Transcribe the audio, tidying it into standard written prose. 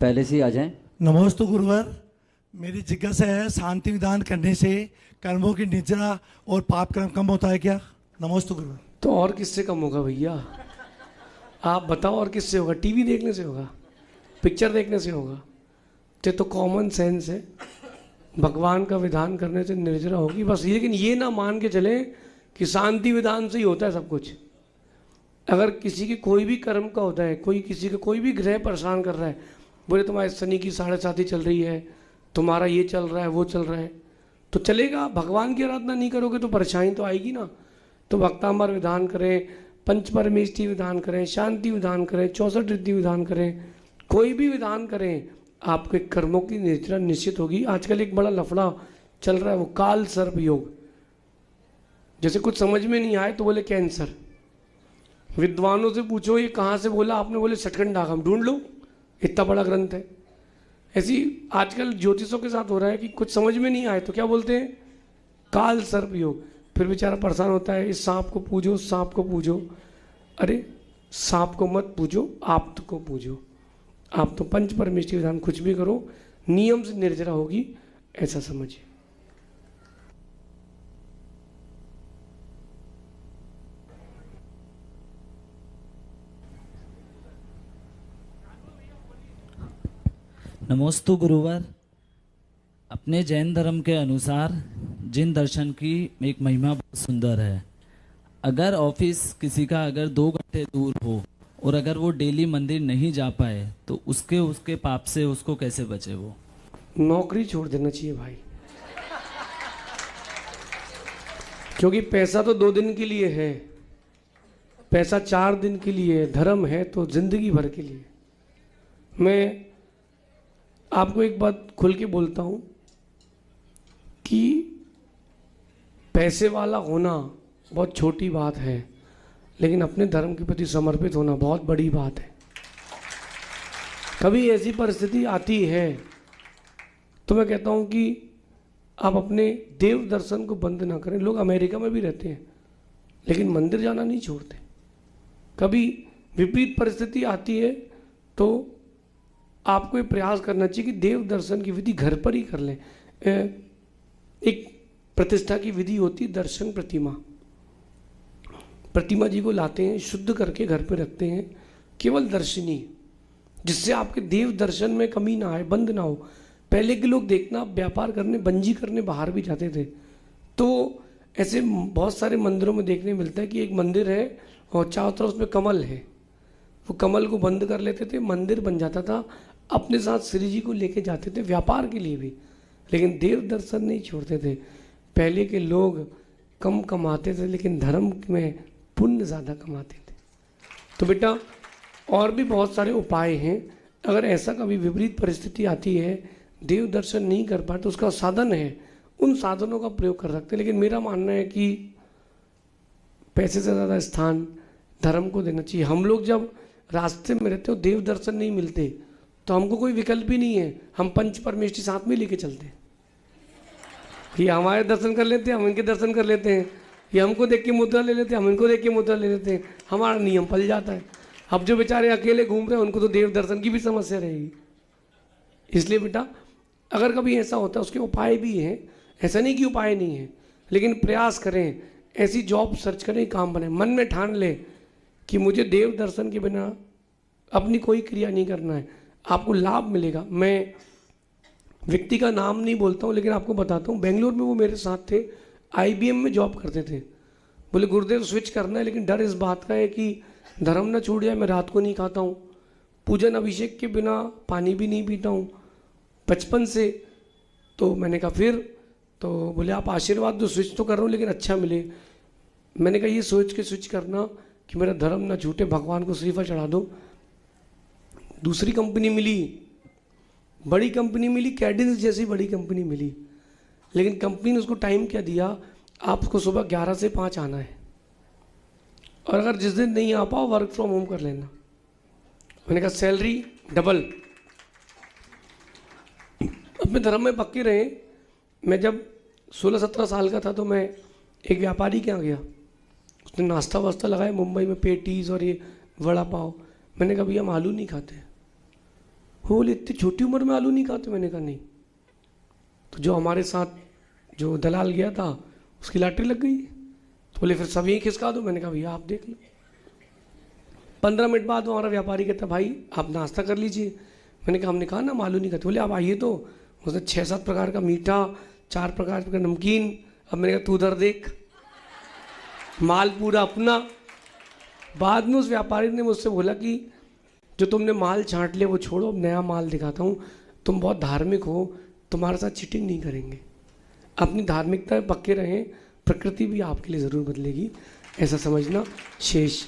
पहले से ही आ जाएं। नमोस्तु गुरुवर। मेरी जिज्ञासा है, शांति विधान करने से कर्मों की निद्रा और पाप कर्म कम होता है क्या? नमोस्तु गुरुवर। तो और किससे कम होगा भैया? आप बताओ और किससे होगा? टीवी देखने से होगा? पिक्चर देखने से होगा? तो कॉमन सेंस है, भगवान का विधान करने से निर्जरा होगी बस। लेकिन ये ना मान के चले कि शांति विधान से ही होता है सब कुछ। अगर किसी के कोई भी कर्म का होता है, कोई किसी का कोई भी ग्रह परेशान कर रहा है, बोले तुम्हारे शनि की 7.5 चल रही है, तुम्हारा ये चल रहा है, वो चल रहा है, तो चलेगा। भगवान की आराधना नहीं करोगे तो परेशानी तो आएगी ना। तो भक्तांबर विधान करें, पंच परमेष्टि विधान करें, शांति विधान करें, 64 रिद्धि विधान करें, कोई भी विधान करें, आपके कर्मों की निद्रा निश्चित होगी। आजकल एक बड़ा लफड़ा चल रहा है, वो काल सर्प योग। जैसे कुछ समझ में नहीं आए तो बोले कैंसर। विद्वानों से पूछो ये कहाँ से बोला आपने, बोले सटकंडागम, ढूंढ लो, इतना बड़ा ग्रंथ है। ऐसी आजकल ज्योतिषों के साथ हो रहा है कि कुछ समझ में नहीं आए तो क्या बोलते हैं, काल सर्प योग। फिर बेचारा परेशान होता है, इस सांप को पूजो, सांप को पूजो। अरे सांप को मत पूजो, आप को पूजो। आप तो पंच परमेष्टि विधान कुछ भी करो, नियम से निर्जरा होगी, ऐसा समझिए। नमोस्तु गुरुवर। अपने जैन धर्म के अनुसार जिन दर्शन की एक महिमा बहुत सुंदर है। अगर ऑफिस किसी का अगर 2 घंटे दूर हो और अगर वो डेली मंदिर नहीं जा पाए तो उसके पाप से उसको कैसे बचे? वो नौकरी छोड़ देना चाहिए भाई, क्योंकि पैसा तो 2 दिन के लिए है, पैसा 4 दिन के लिए, धर्म है तो जिंदगी भर के लिए। मैं आपको एक बात खुल के बोलता हूँ कि पैसे वाला होना बहुत छोटी बात है, लेकिन अपने धर्म के प्रति समर्पित होना बहुत बड़ी बात है। कभी ऐसी परिस्थिति आती है तो मैं कहता हूँ कि आप अपने देव दर्शन को बंद ना करें। लोग अमेरिका में भी रहते हैं लेकिन मंदिर जाना नहीं छोड़ते। कभी विपरीत परिस्थिति आती है तो आपको ये प्रयास करना चाहिए कि देव दर्शन की विधि घर पर ही कर लें। एक प्रतिष्ठा की विधि होती है, दर्शन प्रतिमा जी को लाते हैं, शुद्ध करके घर पे रखते हैं, केवल दर्शनी, जिससे आपके देव दर्शन में कमी ना आए, बंद ना हो। पहले के लोग देखना व्यापार करने, बंजी करने बाहर भी जाते थे, तो ऐसे बहुत सारे मंदिरों में देखने मिलता है कि एक मंदिर है और चारों तरफ उसमें कमल है, वो कमल को बंद कर लेते थे, मंदिर बन जाता था, अपने साथ श्री जी को लेके जाते थे व्यापार के लिए भी, लेकिन देव दर्शन नहीं छोड़ते थे। पहले के लोग कम कमाते थे लेकिन धर्म में पुण्य ज़्यादा कमाते थे। तो बेटा और भी बहुत सारे उपाय हैं। अगर ऐसा कभी विपरीत परिस्थिति आती है, देव दर्शन नहीं कर पाए, तो उसका साधन है, उन साधनों का प्रयोग कर सकते हैं। लेकिन मेरा मानना है कि पैसे से ज़्यादा स्थान धर्म को देना चाहिए। हम लोग जब रास्ते में रहते हो, देव दर्शन नहीं मिलते, तो हमको कोई विकल्प ही नहीं है, हम पंच परमेष्टि साथ में लेके चलते हैं। ये हमारे दर्शन कर लेते हैं, हम इनके दर्शन कर लेते हैं, ये हमको देख के मुद्रा ले लेते हैं, हम इनको देख के मुद्रा ले लेते हैं, हमारा नियम पल जाता है। अब जो बेचारे अकेले घूम रहे हैं उनको तो देव दर्शन की भी समस्या रहेगी। इसलिए बेटा अगर कभी ऐसा होता है, उसके उपाय भी हैं, ऐसा नहीं कि उपाय नहीं है, लेकिन प्रयास करें, ऐसी जॉब सर्च करें, काम बने, मन में ठान ले कि मुझे देव दर्शन के बिना अपनी कोई क्रिया नहीं करना है, आपको लाभ मिलेगा। मैं व्यक्ति का नाम नहीं बोलता हूँ लेकिन आपको बताता हूँ, बेंगलोर में वो मेरे साथ थे, IBM में जॉब करते थे। बोले गुरुदेव स्विच करना है लेकिन डर इस बात का है कि धर्म ना छूट जाए, मैं रात को नहीं खाता हूँ, पूजन अभिषेक के बिना पानी भी नहीं पीता हूँ बचपन से। तो मैंने कहा फिर, तो बोले आप आशीर्वाद दो, स्विच तो कर रहा हूँ लेकिन अच्छा मिले। मैंने कहा ये सोच के स्विच करना कि मेरा धर्म ना छूटे, भगवान को श्रीफल चढ़ा दो। दूसरी कंपनी मिली, बड़ी कंपनी मिली, कैडेंस जैसी बड़ी कंपनी मिली, लेकिन कंपनी ने उसको टाइम क्या दिया, आपको सुबह 11 से 5 आना है, और अगर जिस दिन नहीं आ पाओ वर्क फ्रॉम होम कर लेना। मैंने कहा सैलरी डबल। अपने धर्म में पक्के रहे। मैं जब 16-17 साल का था तो मैं एक व्यापारी के यहाँ गया, उसने नाश्ता वास्ता लगाया मुंबई में, पेटीज और ये वड़ा पाव। मैंने कहा भैया हम आलू नहीं खाते। वो बोले इतनी छोटी उम्र में आलू नहीं खाते। मैंने कहा नहीं। तो जो हमारे साथ जो दलाल गया था उसकी लॉटरी लग गई। तो बोले फिर सब यही खिसका दो। मैंने कहा भैया आप देख लो। 15 मिनट बाद हमारा व्यापारी कहता भाई आप नाश्ता कर लीजिए। मैंने कहा हमने कहा ना हम आलू नहीं खाते। बोले आप आइए। तो उसने 6-7 प्रकार का मीठा, 4 प्रकार का नमकीन। अब मैंने कहा तू उधर देख, माल पूरा अपना। बाद में उस व्यापारी ने मुझसे बोला कि जो तुमने माल छांट लिया वो छोड़ो, अब नया माल दिखाता हूँ। तुम बहुत धार्मिक हो, तुम्हारे साथ चीटिंग नहीं करेंगे। अपनी धार्मिकता में पक्के रहें, प्रकृति भी आपके लिए ज़रूर बदलेगी, ऐसा समझना। शेष